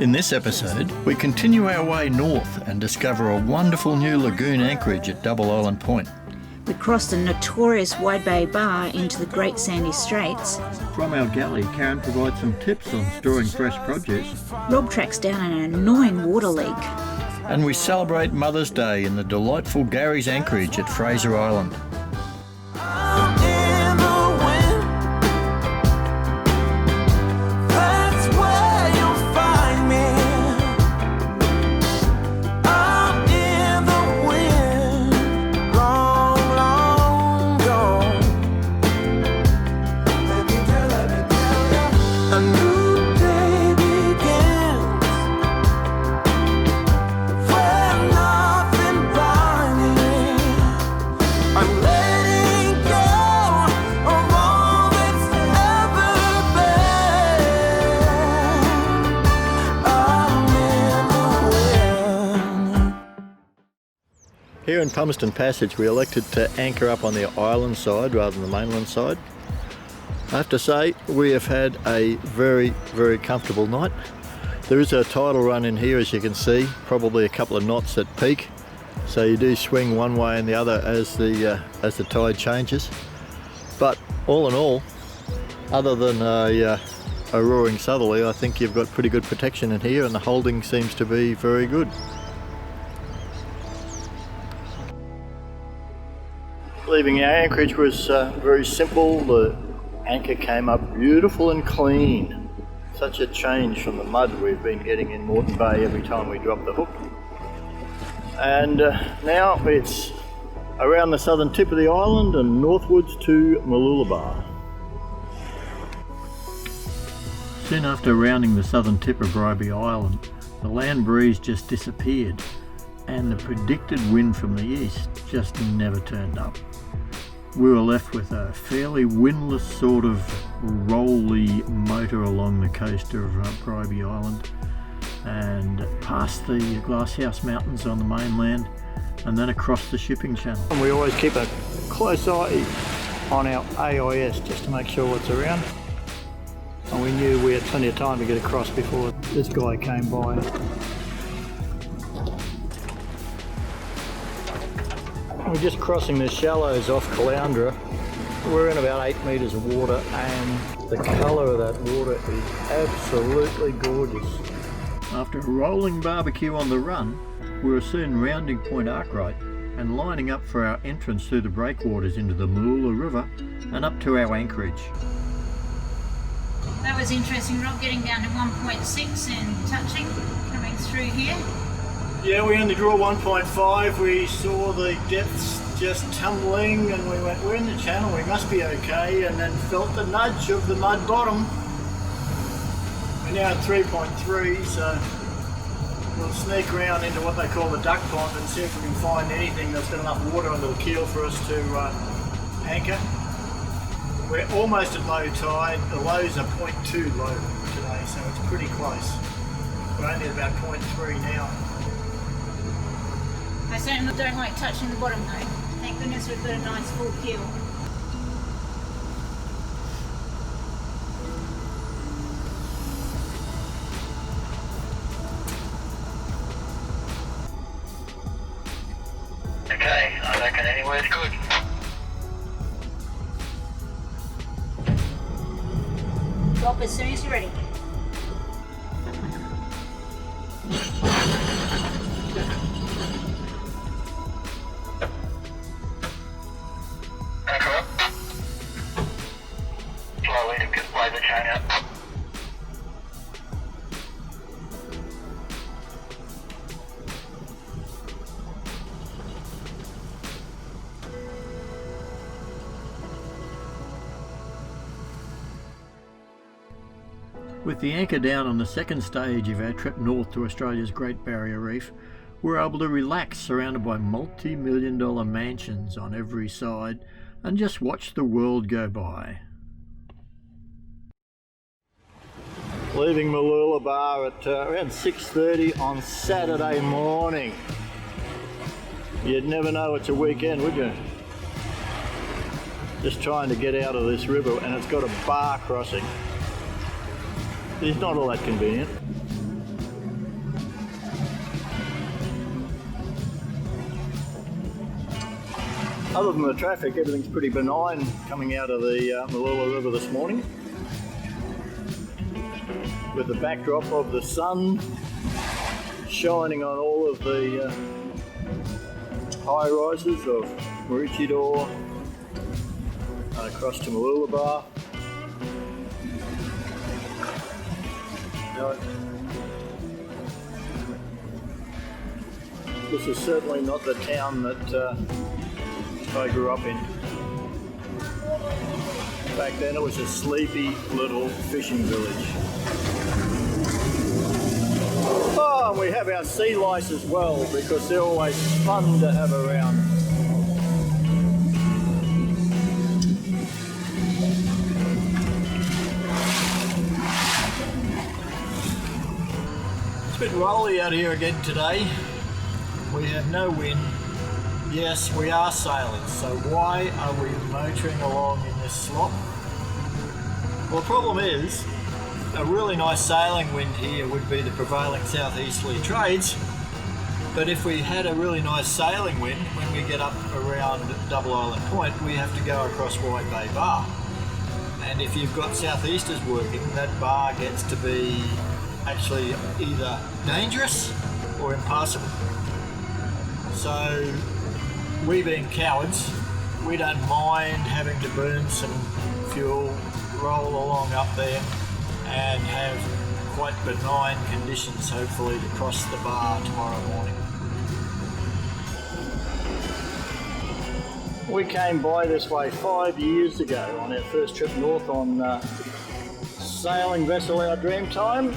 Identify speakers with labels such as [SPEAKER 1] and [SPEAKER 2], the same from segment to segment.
[SPEAKER 1] In this episode, we continue our way north and discover a wonderful new lagoon anchorage at Double Island Point.
[SPEAKER 2] We cross the notorious Wide Bay Bar into the Great Sandy Straits.
[SPEAKER 1] From Our Galley, Karen provides some tips on storing fresh produce.
[SPEAKER 2] Rob tracks down an annoying water leak.
[SPEAKER 1] And we celebrate Mother's Day in the delightful Gary's Anchorage at Fraser Island. Here in Palmerston Passage, we elected to anchor up on the island side rather than the mainland side. I have to say, we have had a very, very comfortable night. There is a tidal run in here, as you can see, probably a couple of knots at peak. So you do swing one way and the other as the tide changes. But all in all, other than a roaring southerly, I think you've got pretty good protection in here, and the holding seems to be very good. Leaving our anchorage was very simple. The anchor came up beautiful and clean. Such a change from the mud we've been getting in Moreton Bay every time we drop the hook. And now it's around the southern tip of the island and northwards to Mooloolaba. Soon after rounding the southern tip of Bribie Island, the land breeze just disappeared, and the predicted wind from the east just never turned up. We were left with a fairly windless sort of rolly motor along the coast of Bribie Island and past the Glasshouse Mountains on the mainland and then across the shipping channel. And we always keep a close eye on our AIS just to make sure what's around. And we knew we had plenty of time to get across before this guy came by. We're just crossing the shallows off Caloundra. We're in about 8 metres of water, and the colour of that water is absolutely gorgeous. After a rolling barbecue on the run, we were soon rounding Point Arkwright and lining up for our entrance through the breakwaters into the Mooloolaba River and up to our anchorage.
[SPEAKER 2] That was interesting, Rob, getting down to 1.6 and touching, coming through here.
[SPEAKER 1] Yeah, we only drew 1.5. We saw the depths just tumbling and we went, we're in the channel, we must be okay, and then felt the nudge of the mud bottom. We're now at 3.3, so we'll sneak around into what they call the duck pond and see if we can find anything that's got enough water under the keel for us to anchor. We're almost at low tide. The lows are 0.2 low today, so it's pretty close. We're only at about 0.3 now.
[SPEAKER 2] I certainly don't like touching the bottom though. Thank goodness we've got a nice full keel.
[SPEAKER 3] Okay, I reckon anywhere's good.
[SPEAKER 2] Drop as soon as you're ready.
[SPEAKER 3] Anchor up. Slowly to lay the chain up.
[SPEAKER 1] With the anchor down on the second stage of our trip north to Australia's Great Barrier Reef, we're able to relax surrounded by multi-million-dollar mansions on every side and just watch the world go by. Leaving Mooloolaba at around 6:30 on Saturday morning. You'd never know it's a weekend, would you? Just trying to get out of this river, and it's got a bar crossing. It's not all that convenient. Other than the traffic, everything's pretty benign coming out of the Mooloolaba River this morning, with the backdrop of the sun shining on all of the high rises of Maroochydore across to Mooloolaba. Now, this is certainly not the town that I grew up in. Back then it was a sleepy little fishing village. Oh, and we have our sea lice as well, because they're always fun to have around. It's a bit rolly out here again today. We have no wind. Yes, we are sailing, so why are we motoring along in this slop? Well, the problem is, a really nice sailing wind here would be the prevailing southeasterly trades, but if we had a really nice sailing wind, when we get up around Double Island Point, we have to go across Wide Bay Bar. And if you've got southeasters working, that bar gets to be actually either dangerous or impassable. So, we being cowards, we don't mind having to burn some fuel, roll along up there and have quite benign conditions hopefully to cross the bar tomorrow morning. We came by this way 5 years ago on our first trip north on sailing vessel Our Dreamtime,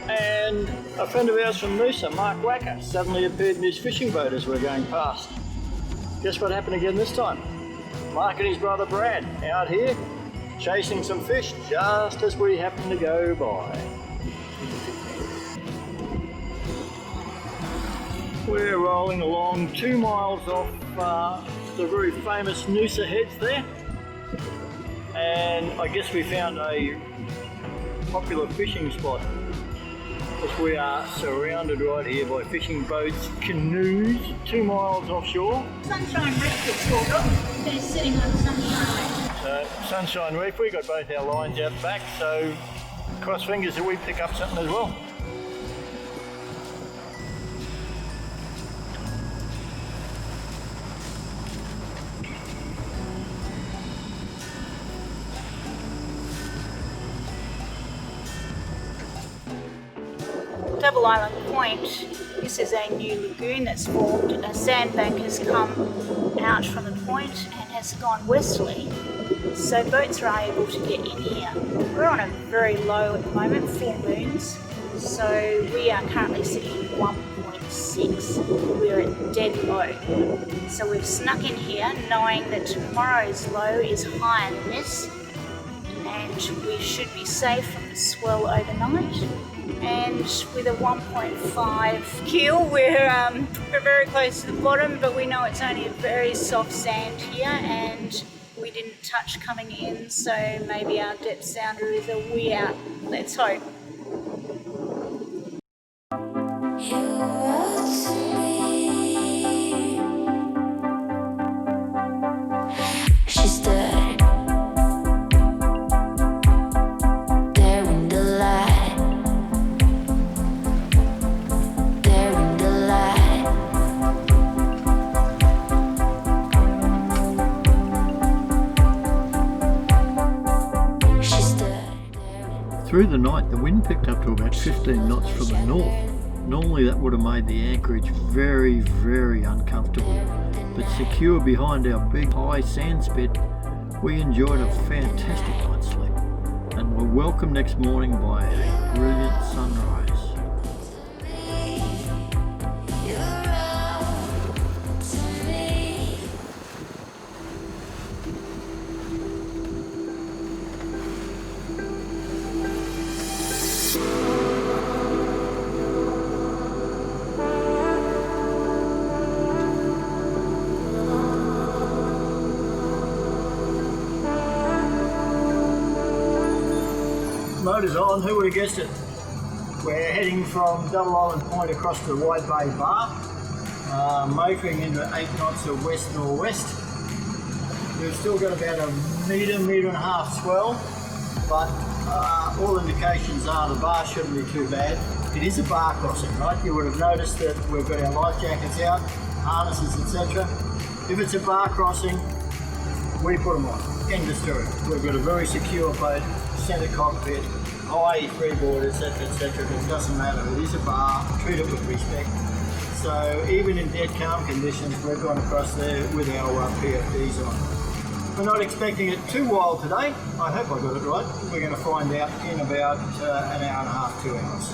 [SPEAKER 1] and a friend of ours from Noosa, Mark Wacker, suddenly appeared in his fishing boat as we were going past. Guess what happened again this time? Mark and his brother Brad out here chasing some fish just as we happened to go by. We're rolling along 2 miles off the very famous Noosa Heads there, and I guess we found a popular fishing spot, because we are surrounded right here by fishing boats, canoes, 2 miles offshore.
[SPEAKER 2] Sunshine Reef it's called. They're sitting on Sunshine Reef.
[SPEAKER 1] So, Sunshine Reef, we got both our lines out the back, so cross fingers that we pick up something as well.
[SPEAKER 2] Double Island Point, this is a new lagoon that's formed. A sandbank has come out from the point and has gone westerly, so boats are able to get in here. We're on a very low at the moment, full moons, so we are currently sitting at 1.6. We're at dead low. So we've snuck in here knowing that tomorrow's low is higher than this, and we should be safe from the swell overnight. And with a 1.5 keel, we're very close to the bottom, but we know it's only a very soft sand here, and we didn't touch coming in, so maybe our depth sounder is a wee out. Let's hope.
[SPEAKER 1] Through the night, the wind picked up to about 15 knots from the north. Normally that would have made the anchorage very, very uncomfortable, but secure behind our big high sand spit, we enjoyed a fantastic night's sleep and were welcomed next morning by a brilliant sunrise. Motors on, who would have guessed it? We're heading from Double Island Point across to Wide Bay Bar, motoring into 8 knots of west-northwest. We've still got about a metre and a half swell, but all indications are the bar shouldn't be too bad. It is a bar crossing, right? You would have noticed that we've got our life jackets out, harnesses, etc. If it's a bar crossing, we put them on. End of story. We've got a very secure boat, centre cockpit, high freeboard, etc., etc. It doesn't matter. It is a bar. Treat it with respect. So even in dead calm conditions, we've gone across there with our PFDs on. We're not expecting it too wild today. I hope I got it right. We're going to find out in about an hour and a half, 2 hours.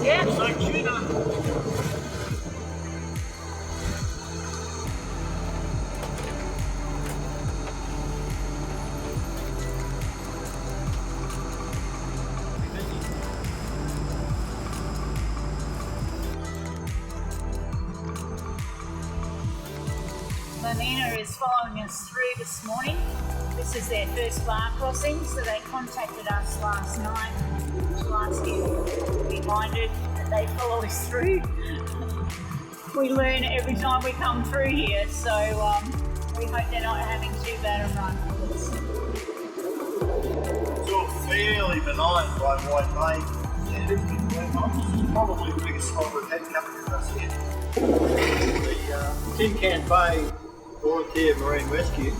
[SPEAKER 2] Yeah.
[SPEAKER 1] It's like tuna.
[SPEAKER 2] Momina is following us through this morning. This is their first bar crossing, so they contacted us last night to ask if we minded that they follow us through. We learn every time we come through here, so we hope they're not having too bad a run with us.
[SPEAKER 1] It's all fairly benign by White Bay. This is probably the biggest swell we've had coming across here. The Tin Can Bay Volunteer Marine Rescue,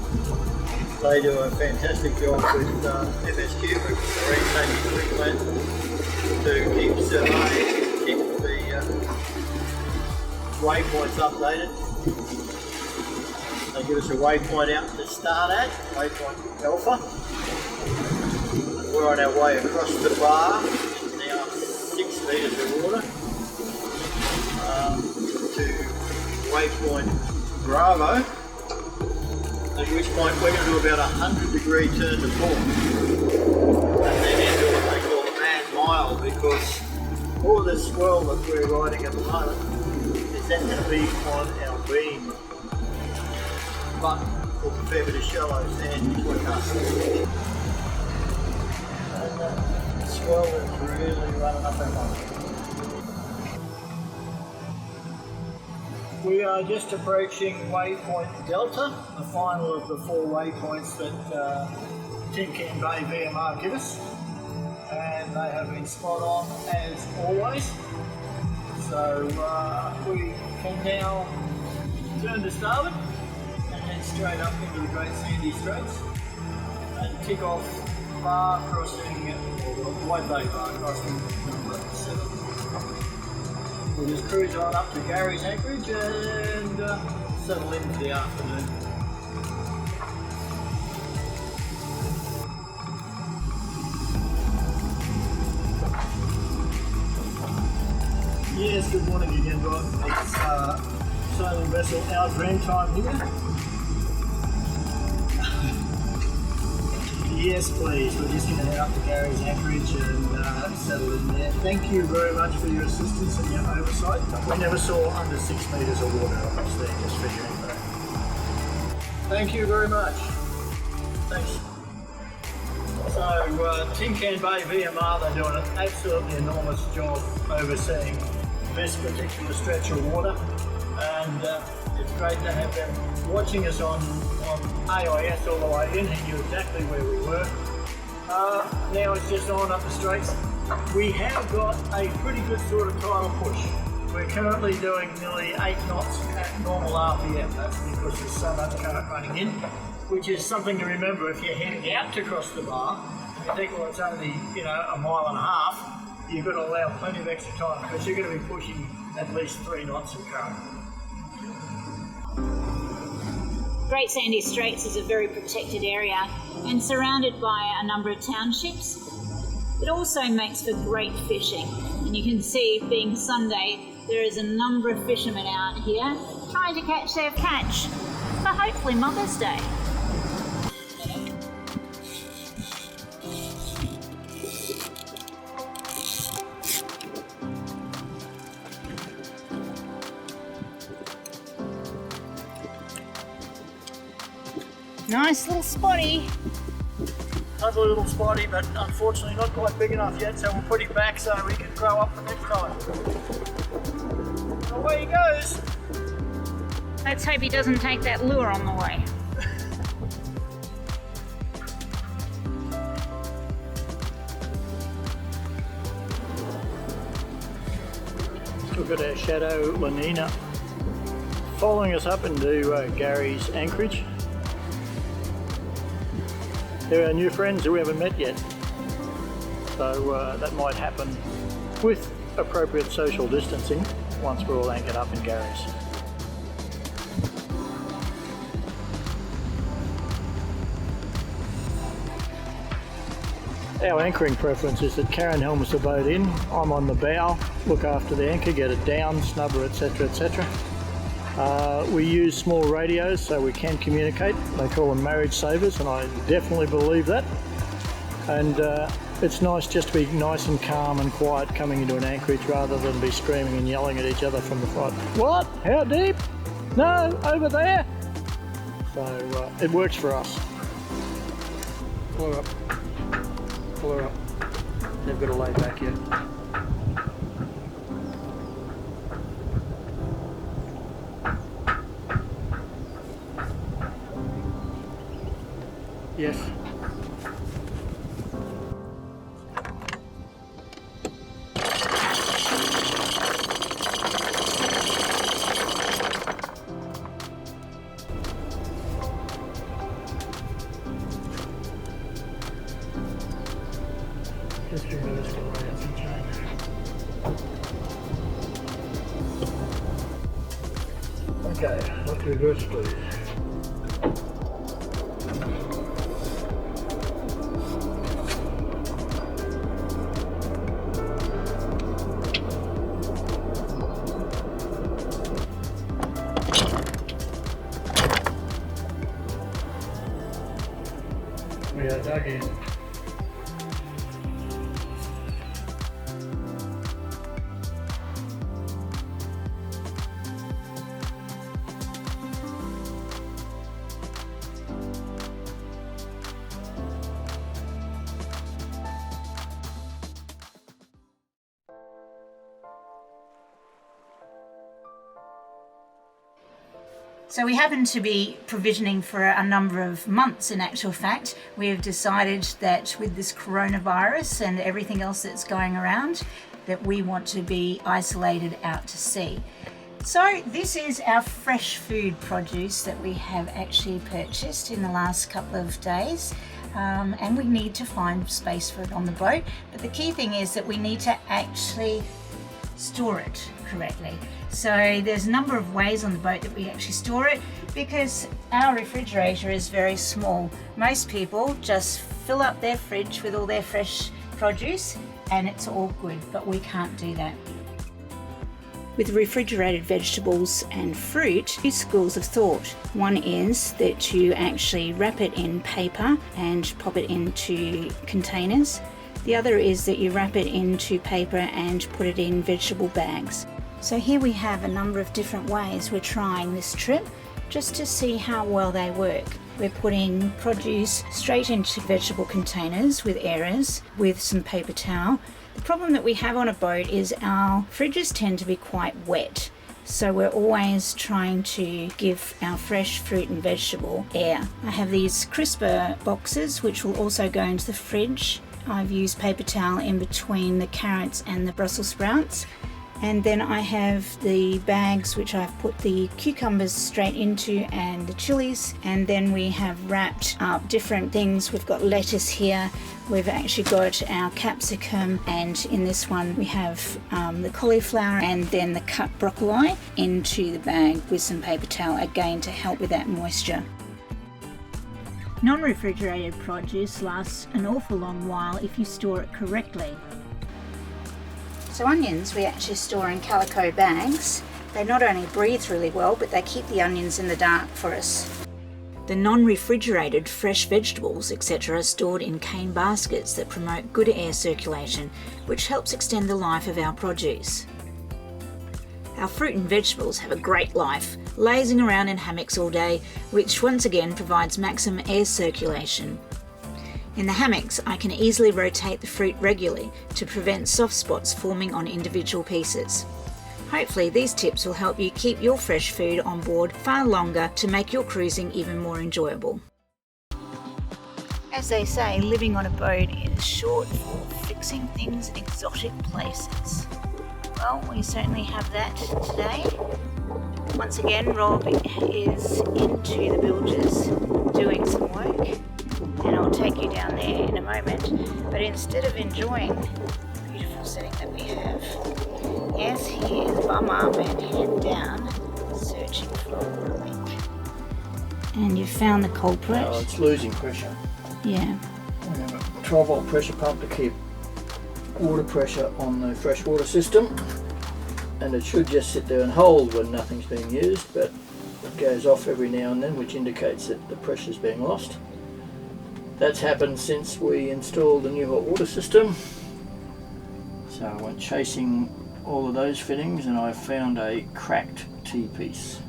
[SPEAKER 1] they do a fantastic job with FSQ, with Great Sandy Straits, to keep surveying, keep the waypoints updated. They give us a waypoint out to start at, waypoint Alpha. We're on our way across the bar, now 6 metres of water, to waypoint Bravo, at which point we're going to do about a 100-degree turn to port, and then into what they call the mad mile, because all the swell that we're riding at the moment is then going to be on our beam, but with a fair bit of shallow sand between us. And the swell is really running up our line. We are just approaching waypoint Delta, the final of the 4 waypoints that Tin Can Bay VMR give us, and they have been spot on as always. So we can now turn to starboard and head straight up into the Great Sandy Straits and tick off bar crossing, or the White Bay bar crossing number 7. We'll just cruise on up to Gary's anchorage and settle in for the afternoon. Yes, good morning again, Rod. It's sailing vessel Our Dreamtime here. Yes, please. We're just going to head up to Gary's anchorage and settle in there. Thank you very much for your assistance and your oversight. We never saw under 6 metres of water across there, just for your info. Thank you very much. Thanks. So, Tin Can Bay VMR, they're doing an absolutely enormous job overseeing this particular stretch of water, and it's great to have them watching us on AIS all the way in. He knew exactly where we were. Now it's just on up the straits. We have got a pretty good sort of tidal push. We're currently doing nearly 8 knots at normal RPM. That's because there's so much current running in, which is something to remember if you're heading out to cross the bar. And you think, well, it's only, a mile and a half. You've got to allow plenty of extra time because you're going to be pushing at least 3 knots of current.
[SPEAKER 2] Great Sandy Straits is a very protected area and surrounded by a number of townships. It also makes for great fishing, and you can see, being Sunday, there is a number of fishermen out here trying to catch their catch for hopefully Mother's Day. Nice little spotty.
[SPEAKER 1] ugly little spotty, but unfortunately not quite big enough yet, so we'll put him back so he can grow up for next time. Away he goes.
[SPEAKER 2] Let's hope he doesn't take that lure on the way.
[SPEAKER 1] We've got our shadow Lenina following us up into Gary's anchorage. They're our new friends who we haven't met yet, so that might happen with appropriate social distancing once we're all anchored up in Gary's. Our anchoring preference is that Karen helms the boat in, I'm on the bow, look after the anchor, get it down, snubber, etc, etc. We use small radios so we can communicate. They call them marriage savers, and I definitely believe that. And it's nice just to be nice and calm and quiet coming into an anchorage rather than be screaming and yelling at each other from the front. What? How deep? No, over there. So it works for us. Pull her up. Pull her up. They've got to lay back here. Yes. Just remove this right out some chain. Okay, let's reverse please. We are dug in.
[SPEAKER 2] So we happen to be provisioning for a number of months. In actual fact, we have decided that with this coronavirus and everything else that's going around, that we want to be isolated out to sea. So this is our fresh food produce that we have actually purchased in the last couple of days. And we need to find space for it on the boat. But the key thing is that we need to actually store it correctly. So there's a number of ways on the boat that we actually store it, because our refrigerator is very small. Most people just fill up their fridge with all their fresh produce and it's all good, but we can't do that. With refrigerated vegetables and fruit, two schools of thought. One is that you actually wrap it in paper and pop it into containers. The other is that you wrap it into paper and put it in vegetable bags. So here we have a number of different ways we're trying this trip just to see how well they work. We're putting produce straight into vegetable containers with errors with some paper towel. The problem that we have on a boat is our fridges tend to be quite wet. So we're always trying to give our fresh fruit and vegetable air. I have these crisper boxes which will also go into the fridge. I've used paper towel in between the carrots and the Brussels sprouts. And then I have the bags which I've put the cucumbers straight into and the chilies. And then we have wrapped up different things. We've got lettuce here. We've actually got our capsicum. And in this one we have the cauliflower and then the cut broccoli into the bag with some paper towel, again to help with that moisture. Non-refrigerated produce lasts an awful long while if you store it correctly. So onions we actually store in calico bags. They not only breathe really well, but they keep the onions in the dark for us. The non-refrigerated fresh vegetables, etc. are stored in cane baskets that promote good air circulation, which helps extend the life of our produce. Our fruit and vegetables have a great life, lazing around in hammocks all day, which once again provides maximum air circulation. In the hammocks, I can easily rotate the fruit regularly to prevent soft spots forming on individual pieces. Hopefully these tips will help you keep your fresh food on board far longer to make your cruising even more enjoyable. As they say, living on a boat is short for fixing things in exotic places. Well, we certainly have that today. Once again, Rob is into the bilges doing some work, and I'll take you down there in a moment. But instead of enjoying the beautiful setting that we have, yes, he is bum up and head down, searching for a leak. And you've found the culprit.
[SPEAKER 1] Oh, it's losing pressure.
[SPEAKER 2] Yeah.
[SPEAKER 1] We have a 12-volt pressure pump to keep water pressure on the freshwater system, and it should just sit there and hold when nothing's being used, but it goes off every now and then, which indicates that the pressure's being lost. That's happened since we installed the new hot water system. So I went chasing all of those fittings and I found a cracked T-piece,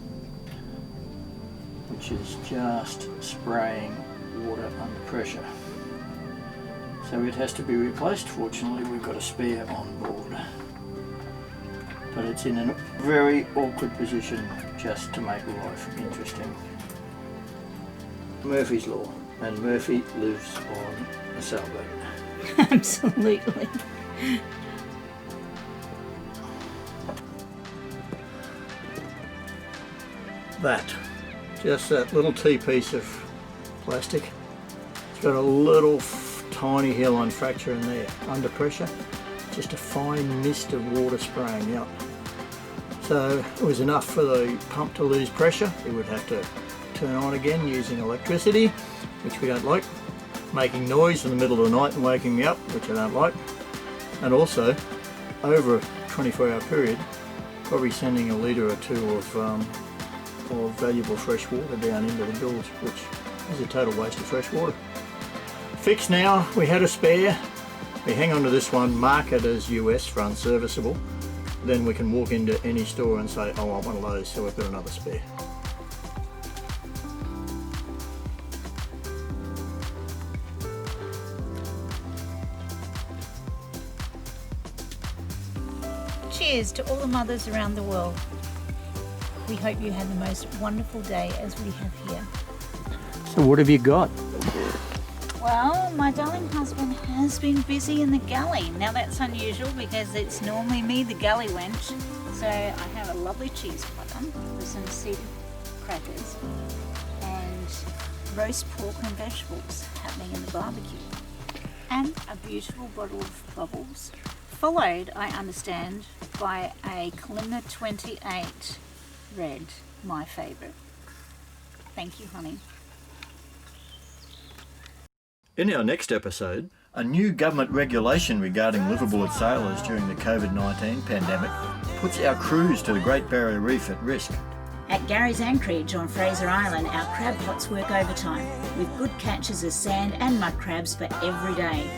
[SPEAKER 1] which is just spraying water under pressure. So it has to be replaced. Fortunately, we've got a spare on board, but it's in a very awkward position just to make life interesting. Murphy's Law, and Murphy lives on a sailboat.
[SPEAKER 2] Absolutely.
[SPEAKER 1] Just that little T-piece of plastic. It's got a little tiny hairline fracture in there under pressure. Just a fine mist of water spraying out. So it was enough for the pump to lose pressure. It would have to turn on again using electricity, which we don't like. Making noise in the middle of the night and waking me up, which I don't like. And also, over a 24-hour period, probably sending a litre or two of valuable fresh water down into the bilge, which is a total waste of fresh water. Fixed now, we had a spare. We hang on to this one, mark it as US for unserviceable. Then we can walk into any store and say, oh, I want one of those, so we've got another spare.
[SPEAKER 2] Cheers to all the mothers around the world. We hope you had the most wonderful day as we have here.
[SPEAKER 1] So what have you got?
[SPEAKER 2] Well, my darling husband has been busy in the galley. Now that's unusual because it's normally me, the galley wench. So I have a lovely cheese platter with some seeded crackers and roast pork and vegetables happening in the barbecue. And a beautiful bottle of bubbles, followed, I understand, by a Kalimna 28 red, my favourite. Thank you, honey.
[SPEAKER 1] In our next episode, a new government regulation regarding liveaboard sailors during the COVID-19 pandemic puts our cruise to the Great Barrier Reef at risk.
[SPEAKER 2] At Gary's Anchorage on Fraser Island, our crab pots work overtime, with good catches of sand and mud crabs for every day.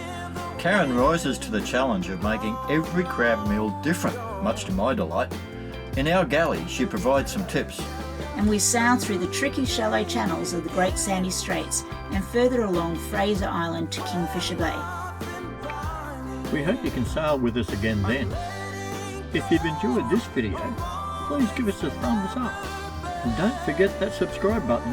[SPEAKER 1] Karen rises to the challenge of making every crab meal different, much to my delight. In Our Galley, she provides some tips.
[SPEAKER 2] And we sail through the tricky shallow channels of the Great Sandy Straits and further along Fraser Island to Kingfisher Bay.
[SPEAKER 1] We hope you can sail with us again then. If you've enjoyed this video, please give us a thumbs up. And don't forget that subscribe button